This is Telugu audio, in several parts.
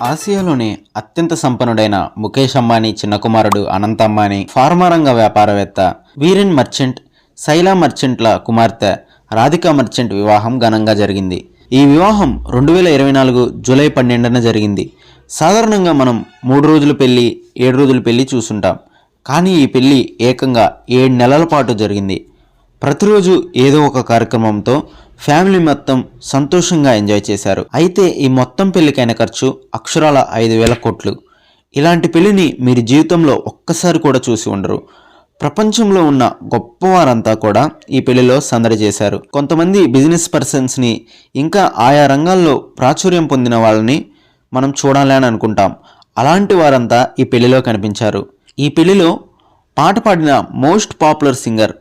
ఆసియాలోనే అత్యంత సంపన్నుడైన ముఖేష్ అంబానీ చిన్న కుమారుడు అనంత్ అంబానీ ఫార్మా రంగ వ్యాపారవేత్త వీరెన్ మర్చెంట్, శైలా మర్చెంట్ల కుమార్తె రాధికా మర్చెంట్ వివాహం ఘనంగా జరిగింది. ఈ వివాహం 2024 జూలై 12న జరిగింది. సాధారణంగా మనం 3 రోజుల పెళ్లి, 7 రోజుల పెళ్లి చూసుంటాం. కానీ ఈ పెళ్లి ఏకంగా 7 నెలల పాటు జరిగింది. ప్రతిరోజు ఏదో ఒక కార్యక్రమంతో ఫ్యామిలీ మొత్తం సంతోషంగా ఎంజాయ్ చేశారు. అయితే ఈ మొత్తం పెళ్లికైన ఖర్చు అక్షరాల 5,000 కోట్లు. ఇలాంటి పెళ్లిని మీరు జీవితంలో ఒక్కసారి కూడా చూసి ఉండరు. ప్రపంచంలో ఉన్న గొప్పవారంతా కూడా ఈ పెళ్లిలో సందడి చేశారు. కొంతమంది బిజినెస్ పర్సన్స్ని, ఇంకా ఆయా రంగాల్లో ప్రాచుర్యం పొందిన వాళ్ళని మనం చూడాలి అని అనుకుంటాం. అలాంటి వారంతా ఈ పెళ్లిలో కనిపించారు. ఈ పెళ్లిలో పాట పాడిన మోస్ట్ పాపులర్ సింగర్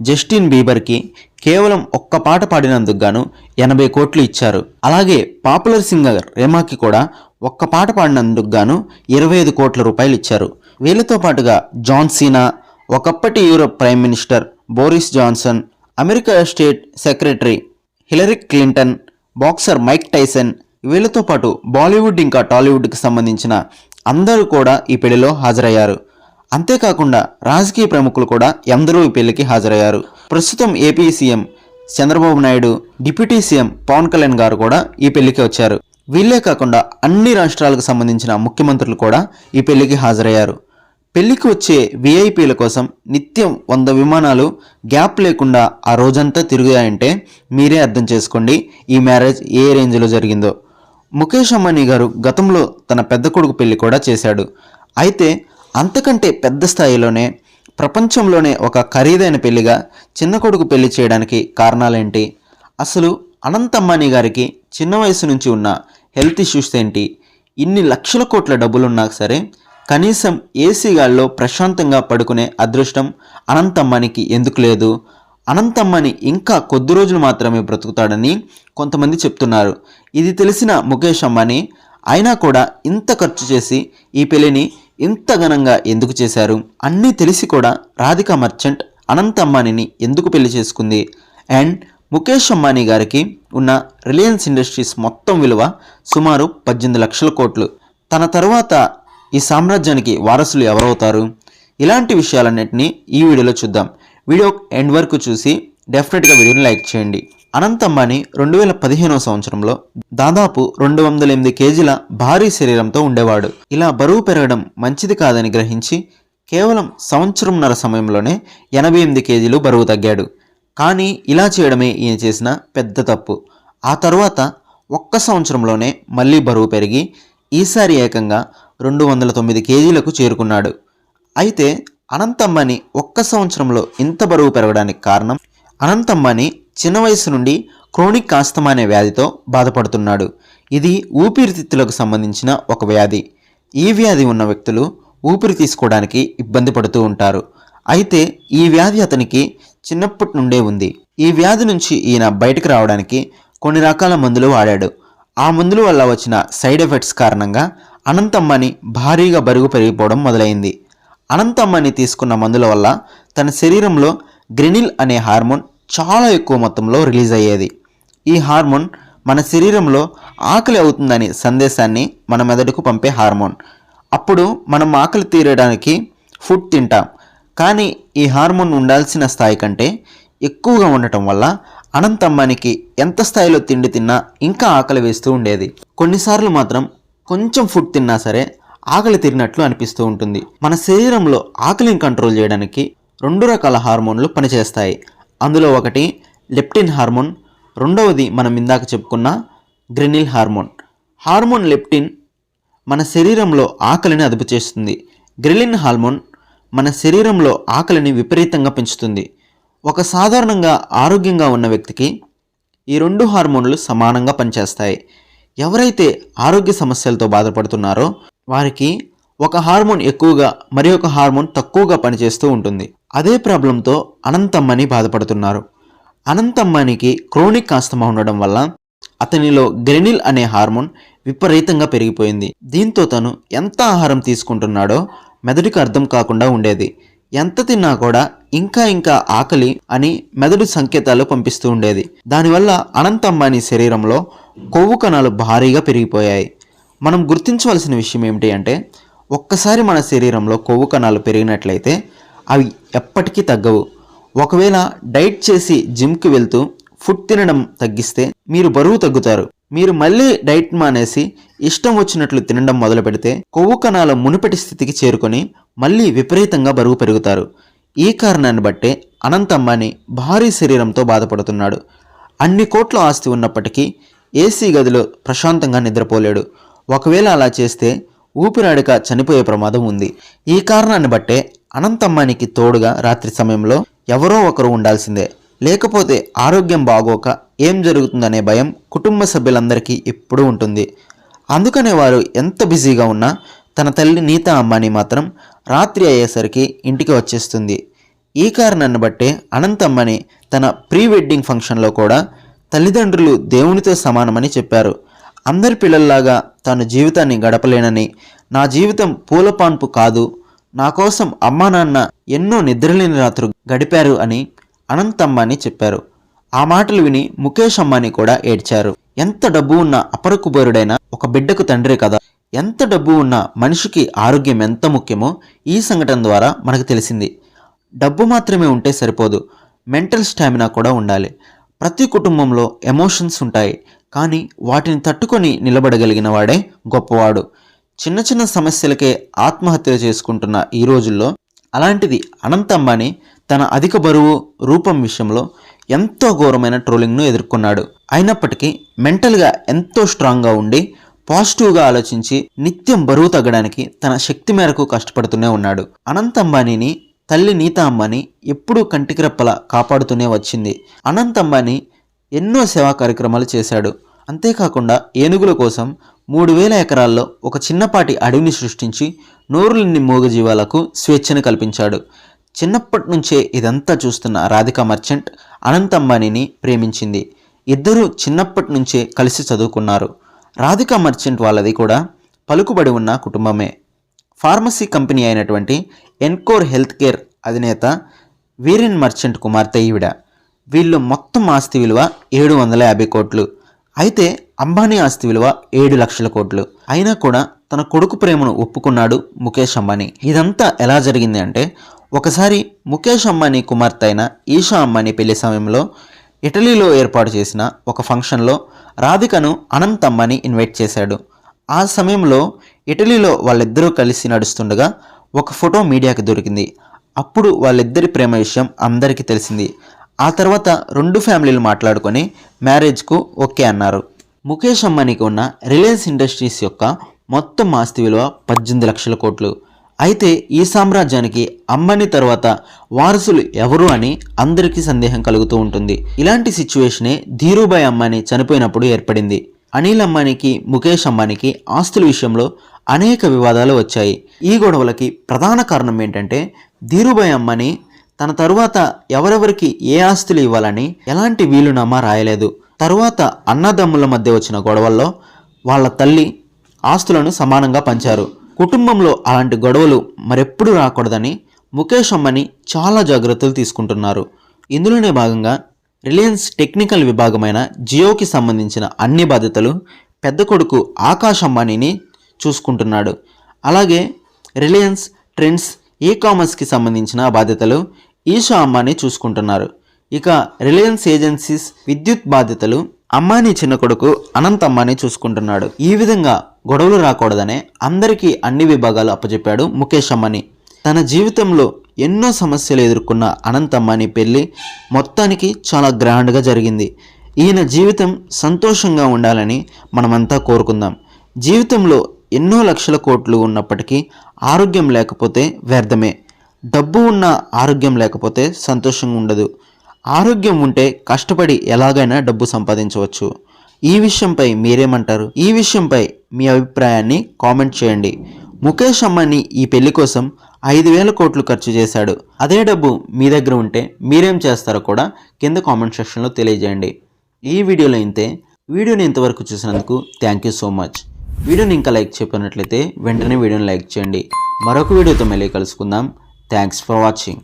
జస్టిన్ బీబర్కి కేవలం ఒక్క పాట పాడినందుకు గాను 80 కోట్లు ఇచ్చారు. అలాగే పాపులర్ సింగర్ రెమాకి కూడా ఒక్క పాట పాడినందుకు గాను 25 కోట్ల రూపాయలు ఇచ్చారు. వీళ్ళతో పాటుగా జాన్ సీనా, ఒకప్పటి Europe prime minister Boris Johnson, America state secretary Hillary Clinton, boxer Mike Tyson, వీళ్ళతో పాటు బాలీవుడ్ ఇంకా టాలీవుడ్కి సంబంధించిన అందరూ కూడా ఈ పెళ్లిలో హాజరయ్యారు. అంతేకాకుండా రాజకీయ ప్రముఖులు కూడా ఎందరో ఈ పెళ్లికి హాజరయ్యారు. ప్రస్తుతం AP CM Chandrababu Naidu, deputy CM Pawan Kalyan garu కూడా ఈ పెళ్లికి వచ్చారు. వీళ్ళే కాకుండా అన్ని రాష్ట్రాలకు సంబంధించిన ముఖ్యమంత్రులు కూడా ఈ పెళ్లికి హాజరయ్యారు. పెళ్లికి వచ్చే విఐపీల కోసం నిత్యం 100 విమానాలు గ్యాప్ లేకుండా ఆ రోజంతా తిరిగాయంటే మీరే అర్థం చేసుకోండి ఈ మ్యారేజ్ ఏ రేంజ్లో జరిగిందో. ముఖేష్ అంబానీ గారు గతంలో తన పెద్ద కొడుకు పెళ్లి కూడా చేశాడు. అయితే అంతకంటే పెద్ద స్థాయిలోనే ప్రపంచంలోనే ఒక ఖరీదైన పెళ్లిగా చిన్న కొడుకు పెళ్లి చేయడానికి కారణాలేంటి? అసలు అనంత్ అంబానీ గారికి చిన్న వయసు నుంచి ఉన్న హెల్త్ ఇష్యూస్ ఏంటి? ఇన్ని లక్షల కోట్ల డబ్బులున్నా సరే కనీసం ఏసీ గాల్లో ప్రశాంతంగా పడుకునే అదృష్టం అనంత్ అంబానీకి ఎందుకు లేదు? అనంత్ అంబానీ ఇంకా కొద్ది రోజులు మాత్రమే బ్రతుకుతాడని కొంతమంది చెప్తున్నారు. ఇది తెలిసిన ముఖేష్ అంబానీ అయినా కూడా ఇంత ఖర్చు చేసి ఈ పెళ్లిని ఇంత ఘనంగా ఎందుకు చేశారు? అన్నీ తెలిసి కూడా రాధికా మర్చెంట్ అనంత్ అంబానీని ఎందుకు పెళ్లి చేసుకుంది? అండ్ ముఖేష్ అంబానీ గారికి ఉన్న రిలయన్స్ ఇండస్ట్రీస్ మొత్తం విలువ సుమారు 18 లక్షల కోట్లు. తన తర్వాత ఈ సామ్రాజ్యానికి వారసులు ఎవరవుతారు? ఇలాంటి విషయాలన్నింటినీ ఈ వీడియోలో చూద్దాం. వీడియో ఎండ్ వరకు చూసి డెఫినెట్గా వీడియోని లైక్ చేయండి. అనంత్ అంబానీ 2015వ సంవత్సరంలో దాదాపు 208 కేజీల భారీ శరీరంతో ఉండేవాడు. ఇలా బరువు పెరగడం మంచిది కాదని గ్రహించి కేవలం సంవత్సరంన్నర సమయంలోనే 88 కేజీలు బరువు తగ్గాడు. కానీ ఇలా చేయడమే ఈయన చేసిన పెద్ద తప్పు. ఆ తర్వాత ఒక్క సంవత్సరంలోనే మళ్ళీ బరువు పెరిగి ఈసారి ఏకంగా 209 కేజీలకు చేరుకున్నాడు. అయితే అనంత్ అంబానీ ఒక్క సంవత్సరంలో ఇంత బరువు పెరగడానికి కారణం, అనంత్ అంబానీ చిన్న వయసు నుండి క్రోనిక్ ఆస్తమా అనే వ్యాధితో బాధపడుతున్నాడు. ఇది ఊపిరితిత్తులకు సంబంధించిన ఒక వ్యాధి. ఈ వ్యాధి ఉన్న వ్యక్తులు ఊపిరి తీసుకోవడానికి ఇబ్బంది పడుతూ ఉంటారు. అయితే ఈ వ్యాధి అతనికి చిన్నప్పటి నుండే ఉంది. ఈ వ్యాధి నుంచి ఈయన బయటకు రావడానికి కొన్ని రకాల మందులు వాడాడు. ఆ మందుల వల్ల వచ్చిన సైడ్ ఎఫెక్ట్స్ కారణంగా అనంత్ అంబానీ భారీగా బరువు పెరిగిపోవడం మొదలైంది. అనంత్ అంబానీ తీసుకున్న మందుల వల్ల తన శరీరంలో గ్రెనిల్ అనే హార్మోన్ చాలా ఎక్కువ మొత్తంలో రిలీజ్ అయ్యేది. ఈ హార్మోన్ మన శరీరంలో ఆకలి అవుతుందని సందేశాన్ని మన మెదడుకు పంపే హార్మోన్. అప్పుడు మనం ఆకలి తీరడానికి ఫుడ్ తింటాం. కానీ ఈ హార్మోన్ ఉండాల్సిన స్థాయి కంటే ఎక్కువగా ఉండటం వల్ల అనంత్ అంబానీకి ఎంత స్థాయిలో తిండి తిన్నా ఇంకా ఆకలి వేస్తూ ఉండేది. కొన్నిసార్లు మాత్రం కొంచెం ఫుడ్ తిన్నా సరే ఆకలి తీరినట్లు అనిపిస్తూ ఉంటుంది. మన శరీరంలో ఆకలిని కంట్రోల్ చేయడానికి 2 రకాల హార్మోన్లు పనిచేస్తాయి. అందులో ఒకటి లెప్టిన్ హార్మోన్, రెండవది మనం ఇందాక చెప్పుకున్న గ్రెనిల్ హార్మోన్. హార్మోన్ లెప్టిన్ మన శరీరంలో ఆకలిని అదుపు చేస్తుంది. గ్రెలిన్ హార్మోన్ మన శరీరంలో ఆకలిని విపరీతంగా పెంచుతుంది. ఒక సాధారణంగా ఆరోగ్యంగా ఉన్న వ్యక్తికి ఈ 2 హార్మోన్లు సమానంగా పనిచేస్తాయి. ఎవరైతే ఆరోగ్య సమస్యలతో బాధపడుతున్నారో వారికి ఒక హార్మోన్ ఎక్కువగా మరి ఒక హార్మోన్ తక్కువగా పనిచేస్తూ ఉంటుంది. అదే ప్రాబ్లంతో అనంత్ అంబానీ బాధపడుతున్నారు. అనంత్ అంబానీకి క్రోనిక్ ఆస్తమా ఉండడం వల్ల అతనిలో గ్రెనిల్ అనే హార్మోన్ విపరీతంగా పెరిగిపోయింది. దీంతో తను ఎంత ఆహారం తీసుకుంటున్నాడో మెదడుకి అర్థం కాకుండా ఉండేది. ఎంత తిన్నా కూడా ఇంకా ఇంకా ఆకలి అని మెదడు సంకేతాలు పంపిస్తూ ఉండేది. దానివల్ల అనంత్ అంబానీ శరీరంలో కొవ్వు కణాలు భారీగా పెరిగిపోయాయి. మనం గుర్తించవలసిన విషయం ఏమిటి అంటే, ఒక్కసారి మన శరీరంలో కొవ్వు కణాలు పెరిగినట్లయితే అవి ఎప్పటికీ తగ్గవు. ఒకవేళ డైట్ చేసి జిమ్కి వెళ్తూ ఫుడ్ తినడం తగ్గిస్తే మీరు బరువు తగ్గుతారు. మీరు మళ్ళీ డైట్ మానేసి ఇష్టం వచ్చినట్లు తినడం మొదలు పెడితే కొవ్వు కణాల మునుపటి స్థితికి చేరుకొని మళ్ళీ విపరీతంగా బరువు పెరుగుతారు. ఈ కారణాన్ని బట్టే అనంత్ అంబానీ భారీ శరీరంతో బాధపడుతున్నాడు. అన్ని కోట్ల ఆస్తి ఉన్నప్పటికీ ఏసీ గదిలో ప్రశాంతంగా నిద్రపోలేడు. ఒకవేళ అలా చేస్తే ఊపిరాడక చనిపోయే ప్రమాదం ఉంది. ఈ కారణాన్ని బట్టే అనంత్ అంబానీకి తోడుగా రాత్రి సమయంలో ఎవరో ఒకరు ఉండాల్సిందే. లేకపోతే ఆరోగ్యం బాగోక ఏం జరుగుతుందనే భయం కుటుంబ సభ్యులందరికీ ఎప్పుడూ ఉంటుంది. అందుకనే వారు ఎంత బిజీగా ఉన్నా తన తల్లి నీతా అంబానీ మాత్రం రాత్రి అయ్యేసరికి ఇంటికి వచ్చేస్తుంది. ఈ కారణాన్ని బట్టే అనంత్ అంబానీ తన ప్రీ వెడ్డింగ్ ఫంక్షన్లో కూడా తల్లిదండ్రులు దేవునితో సమానమని చెప్పారు. అందరి పిల్లల్లాగా తాను జీవితాన్ని గడపలేనని, నా జీవితం పూలపాన్పు కాదు, నా కోసం అమ్మా నాన్న ఎన్నో నిద్రలేని రాత్రులు గడిపారు అని అనంత్ అంబానీ చెప్పారు. ఆ మాటలు విని ముఖేష్ అంబానీ కూడా ఏడ్చారు. ఎంత డబ్బు ఉన్న అపరకుబేరుడైనా ఒక బిడ్డకు తండ్రే కదా. ఎంత డబ్బు ఉన్న మనిషికి ఆరోగ్యం ఎంత ముఖ్యమో ఈ సంఘటన ద్వారా మనకు తెలిసింది. డబ్బు మాత్రమే ఉంటే సరిపోదు, మెంటల్ స్టామినా కూడా ఉండాలి. ప్రతి కుటుంబంలో ఎమోషన్స్ ఉంటాయి, కానీ వాటిని తట్టుకొని నిలబడగలిగిన వాడే గొప్పవాడు. చిన్న చిన్న సమస్యలకే ఆత్మహత్యలు చేసుకుంటున్న ఈ రోజుల్లో అలాంటిది అనంత్ అంబానీ తన అధిక బరువు రూపం విషయంలో ఎంతో ఘోరమైన ట్రోలింగ్ను ఎదుర్కొన్నాడు. అయినప్పటికీ మెంటల్గా ఎంతో స్ట్రాంగ్గా ఉండి పాజిటివ్గా ఆలోచించి నిత్యం బరువు తగ్గడానికి తన శక్తి మేరకు కష్టపడుతూనే ఉన్నాడు. అనంత్ అంబానీని తల్లి నీతా అంబానీ ఎప్పుడూ కంటికి రెప్పలా కాపాడుతూనే వచ్చింది. అనంత్ అంబానీ ఎన్నో సేవా కార్యక్రమాలు చేశాడు. అంతేకాకుండా ఏనుగుల కోసం 3000 ఎకరాల్లో ఒక చిన్నపాటి అడవిని సృష్టించి నోరులేని మూగజీవాలకు స్వేచ్ఛను కల్పించాడు. చిన్నప్పటి నుంచే ఇదంతా చూస్తున్న రాధికా మర్చెంట్ అనంత్ అంబానీని ప్రేమించింది. ఇద్దరూ చిన్నప్పటి నుంచే కలిసి చదువుకున్నారు. రాధికా మర్చెంట్ వాళ్ళది కూడా పలుకుబడి ఉన్న కుటుంబమే. ఫార్మసీ కంపెనీ అయినటువంటి ఎన్కోర్ హెల్త్ కేర్ అధినేత వీరెన్ మర్చెంట్ కుమార్తె ఈవిడ. వీళ్ళు మొత్తం ఆస్తి విలువ 750 కోట్లు. అయితే అంబానీ ఆస్తి విలువ 7 లక్షల కోట్లు. అయినా కూడా తన కొడుకు ప్రేమను ఒప్పుకున్నాడు ముఖేష్ అంబానీ. ఇదంతా ఎలా జరిగింది అంటే, ఒకసారి ముఖేష్ అంబానీ కుమార్తె అయిన ఈషా అంబానీ పెళ్లి సమయంలో ఇటలీలో ఏర్పాటు చేసిన ఒక ఫంక్షన్లో రాధికను అనంత్ అంబానీ ఇన్వైట్ చేశాడు. ఆ సమయంలో ఇటలీలో వాళ్ళిద్దరూ కలిసి నడుస్తుండగా ఒక ఫోటో మీడియాకి దొరికింది. అప్పుడు వాళ్ళిద్దరి ప్రేమ విషయం అందరికీ తెలిసింది. ఆ తర్వాత 2 ఫ్యామిలీలు మాట్లాడుకొని మ్యారేజ్కు ఓకే అన్నారు. ముఖేష్ అంబానీకి ఉన్న రిలయన్స్ ఇండస్ట్రీస్ యొక్క మొత్తం ఆస్తి విలువ 18 లక్షల కోట్లు. అయితే ఈ సామ్రాజ్యానికి అంబానీ తర్వాత వారసులు ఎవరు అని అందరికీ సందేహం కలుగుతూ ఉంటుంది. ఇలాంటి సిచ్యువేషనే ధీరూభాయ్ అంబానీ చనిపోయినప్పుడు ఏర్పడింది. అనిల్ అంబానీకి ముఖేష్ అంబానీకి ఆస్తుల విషయంలో అనేక వివాదాలు వచ్చాయి. ఈ గొడవలకి ప్రధాన కారణం ఏంటంటే, ధీరూభాయ్ అంబానీ తన తరువాత ఎవరెవరికి ఏ ఆస్తులు ఇవ్వాలని ఎలాంటి వీలునామా రాయలేదు. తరువాత అన్నదమ్ముల మధ్య వచ్చిన గొడవల్లో వాళ్ళ తల్లి ఆస్తులను సమానంగా పంచారు. కుటుంబంలో అలాంటి గొడవలు మరెప్పుడు రాకూడదని ముఖేష్ అంబానీ చాలా జాగ్రత్తలు తీసుకుంటున్నారు. ఇందులోనే భాగంగా రిలయన్స్ టెక్నికల్ విభాగమైన జియోకి సంబంధించిన అన్ని బాధ్యతలు పెద్ద కొడుకు ఆకాష్ అంబానీని చూసుకుంటున్నాడు. అలాగే రిలయన్స్ ట్రెండ్స్ ఈ-కామర్స్కి సంబంధించిన బాధ్యతలు ఈషా అంబానీ చూసుకుంటున్నారు. ఇక రిలయన్స్ ఏజెన్సీస్ విద్యుత్ బాధ్యతలు అంబానీ చిన్న కొడుకు అనంత్ అంబానీ చూసుకుంటున్నాడు. ఈ విధంగా గొడవలు రాకూడదనే అందరికీ అన్ని విభాగాలు అప్పచెప్పాడు ముఖేష్ అంబానీ. తన జీవితంలో ఎన్నో సమస్యలు ఎదుర్కొన్న అనంత్ అంబానీ పెళ్లి మొత్తానికి చాలా గ్రాండ్గా జరిగింది. ఈయన జీవితం సంతోషంగా ఉండాలని మనమంతా కోరుకుందాం. జీవితంలో ఎన్నో లక్షల కోట్లు ఉన్నప్పటికీ ఆరోగ్యం లేకపోతే వ్యర్థమే. డబ్బు ఉన్న ఆరోగ్యం లేకపోతే సంతోషంగా ఉండదు. ఆరోగ్యం ఉంటే కష్టపడి ఎలాగైనా డబ్బు సంపాదించవచ్చు. ఈ విషయంపై మీరేమంటారు? ఈ విషయంపై మీ అభిప్రాయాన్ని కామెంట్ చేయండి. ముఖేష్ అంబానీ ఈ పెళ్లి కోసం 5,000 కోట్లు ఖర్చు చేశాడు. అదే డబ్బు మీ దగ్గర ఉంటే మీరేం చేస్తారో కూడా కింద కామెంట్ సెక్షన్లో తెలియజేయండి. ఈ వీడియోలో ఇంతే. వీడియోని ఇంతవరకు చూసినందుకు థ్యాంక్ యూ సో మచ్. వీడియోని ఇంకా లైక్ చెప్పినట్లయితే వెంటనే వీడియోని లైక్ చేయండి. మరొక వీడియోతో మళ్ళీ కలుసుకుందాం. Thanks for watching.